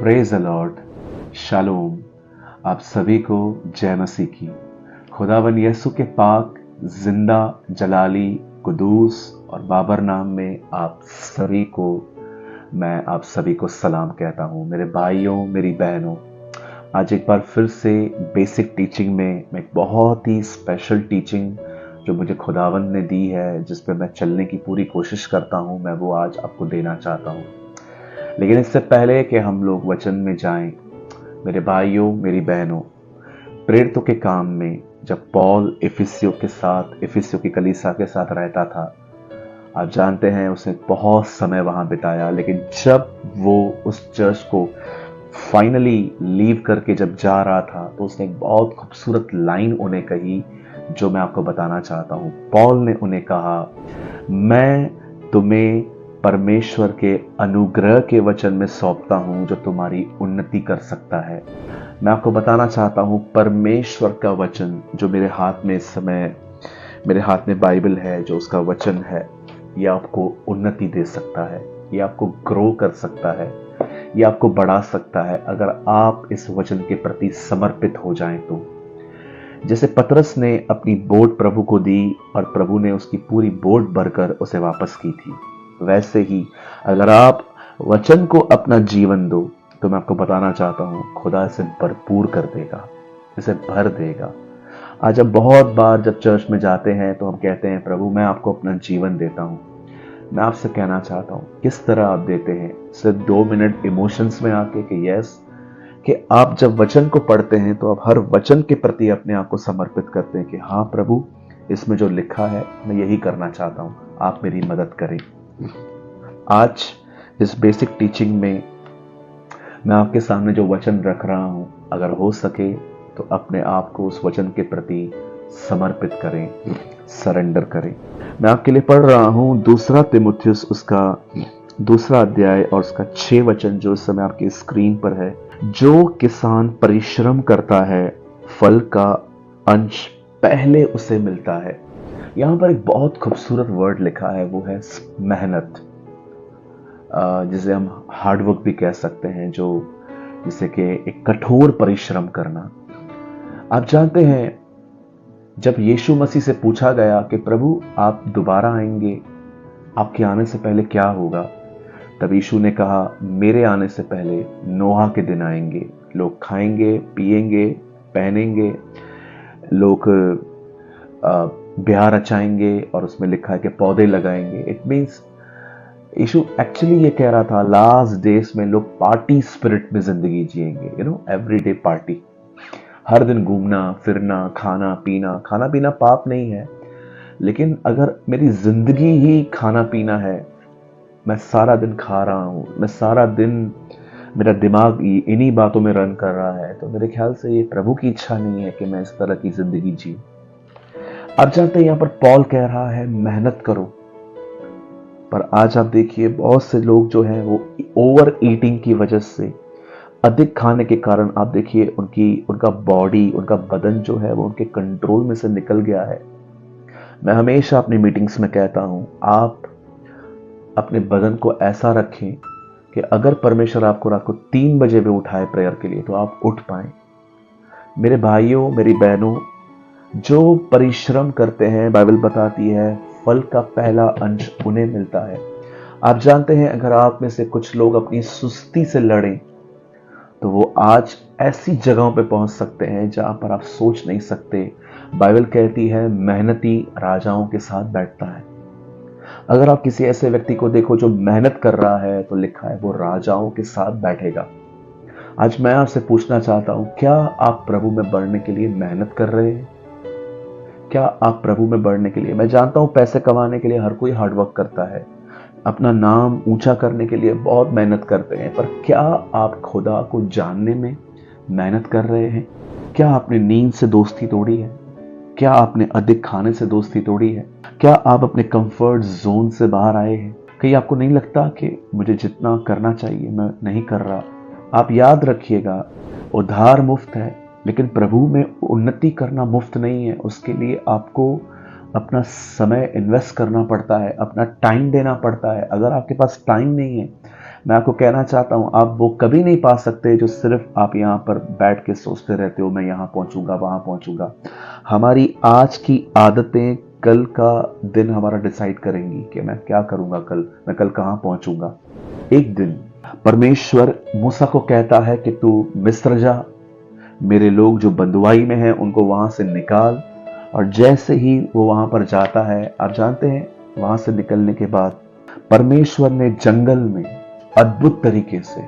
Praise the Lord, shalom. आप सभी को जय मसीह की। खुदावन यीशु के पाक, जिंदा, जलाली, कुदूस और बाबर नाम में आप सभी को सलाम कहता हूँ। मेरे भाइयों, मेरी बहनों, आज एक बार फिर से बेसिक टीचिंग में मैं एक बहुत ही स्पेशल टीचिंग जो मुझे खुदावन ने दी है, जिस पे मैं चलने की पूरी कोशिश करता हूँ, मैं वो आज आपको देना चाहता हूँ। लेकिन इससे पहले कि हम लोग वचन में जाएं, मेरे भाइयों, मेरी बहनों, प्रेरितों के काम में जब पौल इफिसियों की कलीसिया के साथ रहता था, आप जानते हैं उसने बहुत समय वहां बिताया। लेकिन जब वो उस चर्च को फाइनली लीव करके जब जा रहा था, तो उसने एक बहुत खूबसूरत लाइन उन्हें कही जो मैं आपको बताना चाहता हूं। पौल ने उन्हें कहा, मैं तुम्हें परमेश्वर के अनुग्रह के वचन में सौंपता हूं जो तुम्हारी उन्नति कर सकता है। मैं आपको बताना चाहता हूं, परमेश्वर का वचन जो मेरे हाथ में इस समय, मेरे हाथ में बाइबल है, जो उसका वचन है, ये आपको उन्नति दे सकता है, ये आपको ग्रो कर सकता है, ये आपको बढ़ा सकता है अगर आप इस वचन के प्रति समर्पित हो जाएं तो। जैसे पतरस ने अपनी बोट प्रभु को दी और प्रभु ने उसकी पूरी बोट भरकर उसे वापस की थी, वैसे ही अगर आप वचन को अपना जीवन दो तो मैं आपको बताना चाहता हूं, खुदा इसे भरपूर कर देगा, इसे भर देगा। आज अब बहुत बार जब चर्च में जाते हैं तो हम कहते हैं, प्रभु मैं आपको अपना जीवन देता हूं। मैं आपसे कहना चाहता हूं, किस तरह आप देते हैं? सिर्फ 2 मिनट इमोशंस में आके कि यस, कि आप जब वचन को पढ़ते हैं तो आप हर वचन के प्रति अपने आप को समर्पित करते हैं कि हाँ प्रभु, इसमें जो लिखा है मैं यही करना चाहता हूं, आप मेरी मदद करें। आज इस बेसिक टीचिंग में मैं आपके सामने जो वचन रख रहा हूं, अगर हो सके तो अपने आप को उस वचन के प्रति समर्पित करें, सरेंडर करें। मैं आपके लिए पढ़ रहा हूं 2 तीमुथियुस उसका 2 अध्याय और उसका 6 वचन जो इस समय आपकी स्क्रीन पर है। जो किसान परिश्रम करता है, फल का अंश पहले उसे मिलता है। यहां पर एक बहुत खूबसूरत वर्ड लिखा है, वो है मेहनत, जिसे हम हार्डवर्क भी कह सकते हैं, जो जिसे कि एक कठोर परिश्रम करना। आप जानते हैं, जब यीशु मसीह से पूछा गया कि प्रभु आप दोबारा आएंगे, आपके आने से पहले क्या होगा, तब यीशु ने कहा, मेरे आने से पहले नोहा के दिन आएंगे। लोग खाएंगे, पिएंगे, पहनेंगे, लोग ब्याह रचाएंगे और उसमें लिखा है कि पौधे लगाएंगे। इट मीन्स यीशु एक्चुअली ये कह रहा था, लास्ट डेज में लोग पार्टी स्पिरिट में जिंदगी जिएंगे, एवरीडे पार्टी, हर दिन घूमना फिरना, खाना पीना पाप नहीं है, लेकिन अगर मेरी जिंदगी ही खाना पीना है, मैं सारा दिन खा रहा हूं, मैं सारा दिन, मेरा दिमाग इन्हीं बातों में रन कर रहा है, तो मेरे ख्याल से ये प्रभु की इच्छा नहीं है कि मैं इस तरह की जिंदगी जी। आप जानते हैं, यहां पर पॉल कह रहा है मेहनत करो, पर आज आप देखिए बहुत से लोग जो हैं वो ओवर ईटिंग की वजह से, अधिक खाने के कारण, आप देखिए उनका बॉडी, उनका बदन जो है वो उनके कंट्रोल में से निकल गया है। मैं हमेशा अपनी मीटिंग्स में कहता हूं, आप अपने बदन को ऐसा रखें कि अगर परमेश्वर आपको रात को 3 बजे भी उठाए प्रेयर के लिए तो आप उठ पाएं। मेरे भाइयों, मेरी बहनों, जो परिश्रम करते हैं, बाइबल बताती है फल का पहला अंश उन्हें मिलता है। आप जानते हैं, अगर आप में से कुछ लोग अपनी सुस्ती से लड़ें तो वो आज ऐसी जगहों पे पहुंच सकते हैं जहां पर आप सोच नहीं सकते। बाइबल कहती है, मेहनती राजाओं के साथ बैठता है। अगर आप किसी ऐसे व्यक्ति को देखो जो मेहनत कर रहा है, तो लिखा है वो राजाओं के साथ बैठेगा। आज मैं आपसे पूछना चाहता हूं, क्या आप प्रभु में बढ़ने के लिए मेहनत कर रहे हैं? क्या आप प्रभु में बढ़ने के लिए, मैं जानता हूं पैसे कमाने के लिए हर कोई हार्डवर्क करता है, अपना नाम ऊंचा करने के लिए बहुत मेहनत करते हैं, पर क्या आप खुदा को जानने में मेहनत कर रहे हैं? क्या आपने नींद से दोस्ती तोड़ी है? क्या आपने अधिक खाने से दोस्ती तोड़ी है? क्या आप अपने कंफर्ट जोन से बाहर आए हैं? कहीं आपको नहीं लगता कि मुझे जितना करना चाहिए मैं नहीं कर रहा? आप याद रखिएगा, उद्धार मुफ्त है, लेकिन प्रभु में उन्नति करना मुफ्त नहीं है। उसके लिए आपको अपना समय इन्वेस्ट करना पड़ता है, अपना टाइम देना पड़ता है। अगर आपके पास टाइम नहीं है, मैं आपको कहना चाहता हूं, आप वो कभी नहीं पा सकते जो सिर्फ आप यहां पर बैठ के सोचते रहते हो, मैं यहां पहुंचूंगा वहां पहुंचूंगा। हमारी आज की आदतें कल का दिन हमारा डिसाइड करेंगी कि मैं क्या करूंगा, कल मैं कल कहां पहुंचूंगा। एक दिन परमेश्वर मूसा को कहता है कि तू मिस्र जा, मेरे लोग जो बंदुआई में हैं उनको वहां से निकाल। और जैसे ही वो वहां पर जाता है, आप जानते हैं वहां से निकलने के बाद परमेश्वर ने जंगल में अद्भुत तरीके से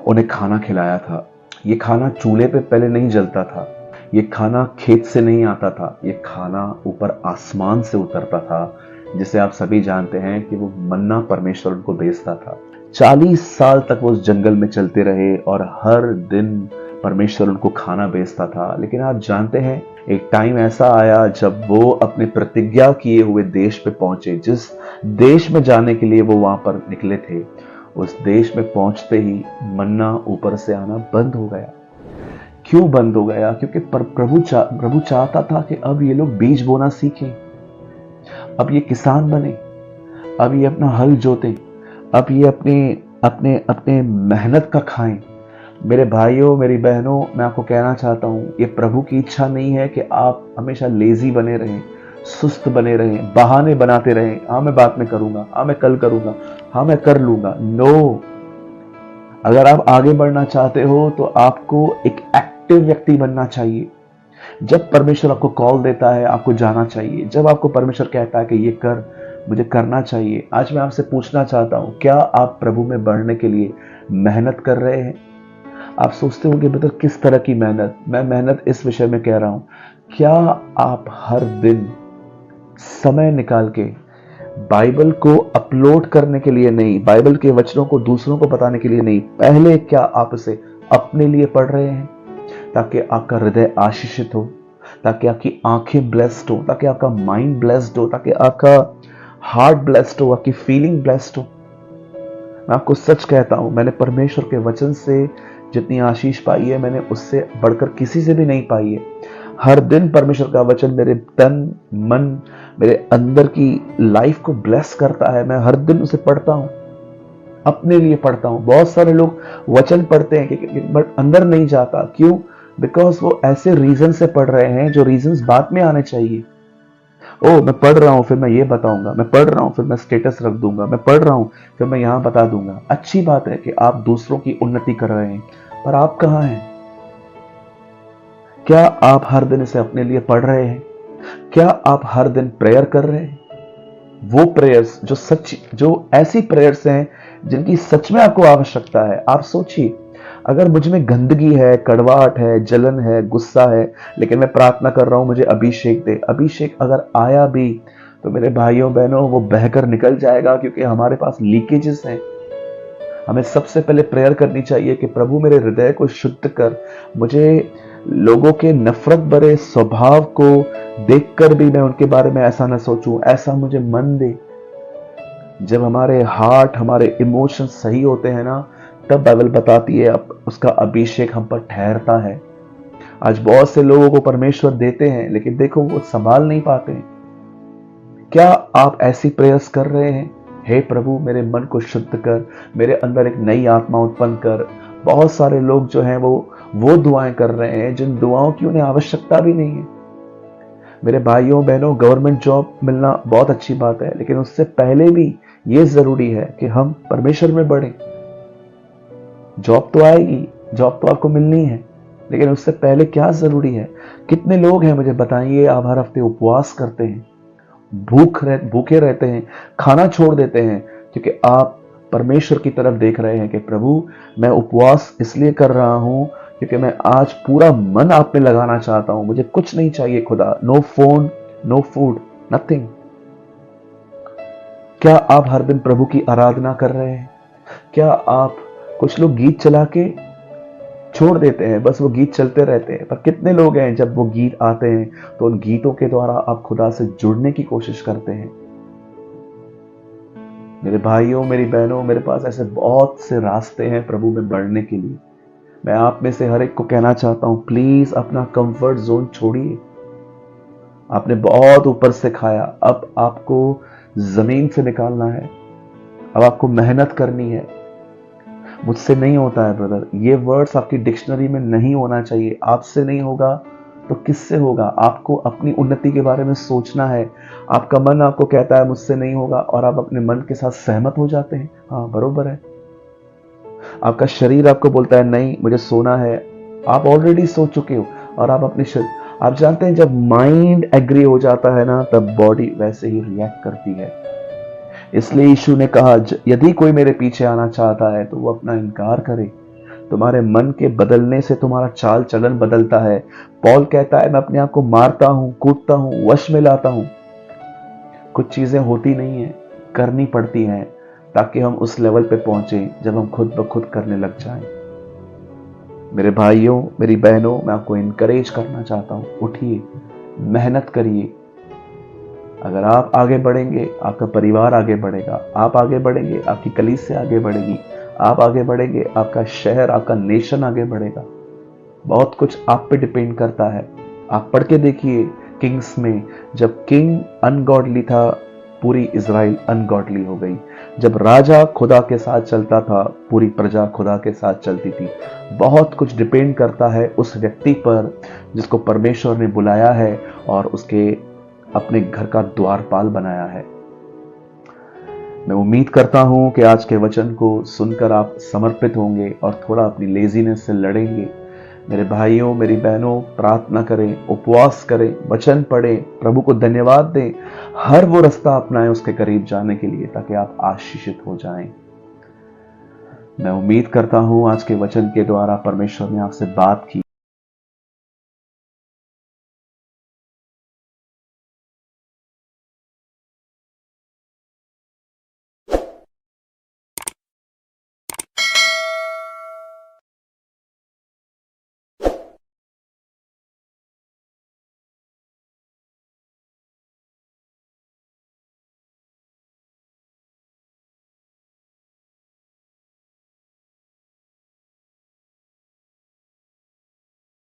उन्हें खाना खिलाया था। ये खाना चूल्हे पे पहले नहीं जलता था, ये खाना खेत से नहीं आता था, ये खाना ऊपर आसमान से उतरता था, जिसे आप सभी जानते हैं कि वो मन्ना परमेश्वर उनको भेजता था। 40 साल तक वो उस जंगल में चलते रहे और हर दिन परमेश्वर उनको खाना भेजता था। लेकिन आप जानते हैं एक टाइम ऐसा आया जब वो अपने प्रतिज्ञा किए हुए देश पे पहुंचे, जिस देश में जाने के लिए वो वहां पर निकले थे। उस देश में पहुंचते ही मन्ना ऊपर से आना बंद हो गया। क्यों बंद हो गया? क्योंकि प्रभु चाहता था कि अब ये लोग बीज बोना सीखें, अब ये किसान बने, अब ये अपना हल जोतें, अब ये अपने अपने अपने मेहनत का खाएं। मेरे भाइयों, मेरी बहनों, मैं आपको कहना चाहता हूं, ये प्रभु की इच्छा नहीं है कि आप हमेशा लेजी बने रहें, सुस्त बने रहें, बहाने बनाते रहें। हाँ मैं बाद में करूंगा, हाँ मैं कल करूंगा, हाँ मैं कर लूंगा। नो, अगर आप आगे बढ़ना चाहते हो तो आपको एक एक्टिव व्यक्ति बनना चाहिए। जब परमेश्वर आपको कॉल देता है, आपको जाना चाहिए। जब आपको परमेश्वर कहता है कि ये कर, मुझे करना चाहिए। आज मैं आपसे पूछना चाहता हूं, क्या आप प्रभु में बढ़ने के लिए मेहनत कर रहे हैं? आप सोचते होंगे मतलब किस तरह की मेहनत? मैं मेहनत इस विषय में कह रहा हूं, क्या आप हर दिन समय निकाल के बाइबल को अपलोड करने के लिए नहीं, बाइबल के वचनों को दूसरों को बताने के लिए नहीं, पहले क्या आप इसे अपने लिए पढ़ रहे हैं, ताकि आपका हृदय आशीषित हो, ताकि आपकी आंखें ब्लेस्ड हो, ताकि आपका माइंड ब्लेस्ड हो, ताकि आपका हार्ट ब्लेस्ड हो, आपकी फीलिंग ब्लेस्ड हो। मैं आपको सच कहता हूं, मैंने परमेश्वर के वचन से जितनी आशीष पाई है, मैंने उससे बढ़कर किसी से भी नहीं पाई है। हर दिन परमेश्वर का वचन मेरे तन मन, मेरे अंदर की लाइफ को ब्लेस करता है। मैं हर दिन उसे पढ़ता हूं, अपने लिए पढ़ता हूं। बहुत सारे लोग वचन पढ़ते हैं बट अंदर नहीं जाता। क्यों? बिकॉज वो ऐसे रीजन से पढ़ रहे हैं जो रीजंस बाद में आने चाहिए। ओ मैं पढ़ रहा हूं फिर मैं ये बताऊंगा, मैं पढ़ रहा हूं फिर मैं स्टेटस रख दूंगा, मैं पढ़ रहा हूं फिर मैं यहां बता दूंगा। अच्छी बात है कि आप दूसरों की उन्नति कर रहे हैं, पर आप कहां हैं? क्या आप हर दिन इसे अपने लिए पढ़ रहे हैं? क्या आप हर दिन प्रेयर कर रहे हैं? वो प्रेयर्स जो ऐसी प्रेयर्स हैं जिनकी सच में आपको आवश्यकता है। आप सोचिए, अगर मुझ में गंदगी है, कड़वाहट है, जलन है, गुस्सा है, लेकिन मैं प्रार्थना कर रहा हूं मुझे अभिषेक दे, अभिषेक अगर आया भी तो मेरे भाइयों बहनों वो बहकर निकल जाएगा, क्योंकि हमारे पास लीकेजेस हैं। हमें सबसे पहले प्रेयर करनी चाहिए कि प्रभु मेरे हृदय को शुद्ध कर, मुझे लोगों के नफरत भरे स्वभाव को देखकर भी मैं उनके बारे में ऐसा न सोचूं, ऐसा मुझे मन दे। जब हमारे हार्ट, हमारे इमोशन सही होते हैं ना, तब बाइबल बताती है अब उसका अभिषेक हम पर ठहरता है। आज बहुत से लोगों को परमेश्वर देते हैं, लेकिन देखो वो संभाल नहीं पाते हैं। क्या आप ऐसी प्रेयर्स कर रहे हैं? हे प्रभु मेरे मन को शुद्ध कर, मेरे अंदर एक नई आत्मा उत्पन्न कर। बहुत सारे लोग जो हैं वो दुआएं कर रहे हैं जिन दुआओं की उन्हें आवश्यकता भी नहीं है। मेरे भाइयों बहनों, गवर्नमेंट जॉब मिलना बहुत अच्छी बात है, लेकिन उससे पहले भी ये जरूरी है कि हम परमेश्वर में बढ़ें। जॉब तो आएगी, जॉब तो आपको मिलनी है, लेकिन उससे पहले क्या जरूरी है? कितने लोग हैं मुझे बताइए, आप हर हफ्ते उपवास करते हैं, भूखे रहते हैं, खाना छोड़ देते हैं, क्योंकि आप परमेश्वर की तरफ देख रहे हैं कि प्रभु मैं उपवास इसलिए कर रहा हूं क्योंकि मैं आज पूरा मन आप में लगाना चाहता हूं, मुझे कुछ नहीं चाहिए खुदा। No phone, no food, nothing. क्या आप हर दिन प्रभु की आराधना कर रहे हैं? क्या आप, कुछ लोग गीत चला के छोड़ देते हैं, बस वो गीत चलते रहते हैं, पर कितने लोग हैं जब वो गीत आते हैं तो उन गीतों के द्वारा आप खुदा से जुड़ने की कोशिश करते हैं? मेरे भाइयों, मेरी बहनों, मेरे पास ऐसे बहुत से रास्ते हैं प्रभु में बढ़ने के लिए। मैं आप में से हर एक को कहना चाहता हूं, प्लीज अपना कंफर्ट जोन छोड़िए। आपने बहुत ऊपर से खाया, अब आपको जमीन से निकालना है, अब आपको मेहनत करनी है। मुझसे नहीं होता है ब्रदर, ये वर्ड्स आपकी डिक्शनरी में नहीं होना चाहिए। आपसे नहीं होगा तो किससे होगा? आपको अपनी उन्नति के बारे में सोचना है। आपका मन आपको कहता है मुझसे नहीं होगा, और आप अपने मन के साथ सहमत हो जाते हैं। हाँ, बरोबर है। आपका शरीर आपको बोलता है नहीं मुझे सोना है, आप ऑलरेडी सो चुके हो, और आप अपने शरीर, आप जानते हैं जब माइंड एग्री हो जाता है ना, तब बॉडी वैसे ही रिएक्ट करती है। इसलिए यीशु ने कहा यदि कोई मेरे पीछे आना चाहता है तो वो अपना इनकार करे। तुम्हारे मन के बदलने से तुम्हारा चाल चलन बदलता है। पॉल कहता है मैं अपने आप को मारता हूं, कूटता हूं, वश में लाता हूं। कुछ चीजें होती नहीं है, करनी पड़ती हैं, ताकि हम उस लेवल पे पहुंचे जब हम खुद ब खुद करने लग जाएं। मेरे भाइयों, मेरी बहनों, मैं आपको इनकरेज करना चाहता हूं, उठिए, मेहनत करिए। अगर आप आगे बढ़ेंगे, आपका परिवार आगे बढ़ेगा। आप आगे बढ़ेंगे, आपकी कलीसिया आगे बढ़ेगी। आप आगे बढ़ेंगे, आपका शहर, आपका नेशन आगे बढ़ेगा। बहुत कुछ आप पे डिपेंड करता है। आप पढ़ के देखिए किंग्स में, जब किंग अनगॉडली था, पूरी इज़राइल अनगॉडली हो गई। जब राजा खुदा के साथ चलता था, पूरी प्रजा खुदा के साथ चलती थी। बहुत कुछ डिपेंड करता है उस व्यक्ति पर जिसको परमेश्वर ने बुलाया है और उसके अपने घर का द्वारपाल बनाया है। मैं उम्मीद करता हूं कि आज के वचन को सुनकर आप समर्पित होंगे और थोड़ा अपनी लेजीनेस से लड़ेंगे। मेरे भाइयों, मेरी बहनों, प्रार्थना करें, उपवास करें, वचन पढ़ें, प्रभु को धन्यवाद दें, हर वो रास्ता अपनाएं उसके करीब जाने के लिए, ताकि आप आशीषित हो जाएं। मैं उम्मीद करता हूं आज के वचन के द्वारा परमेश्वर ने आपसे बात की।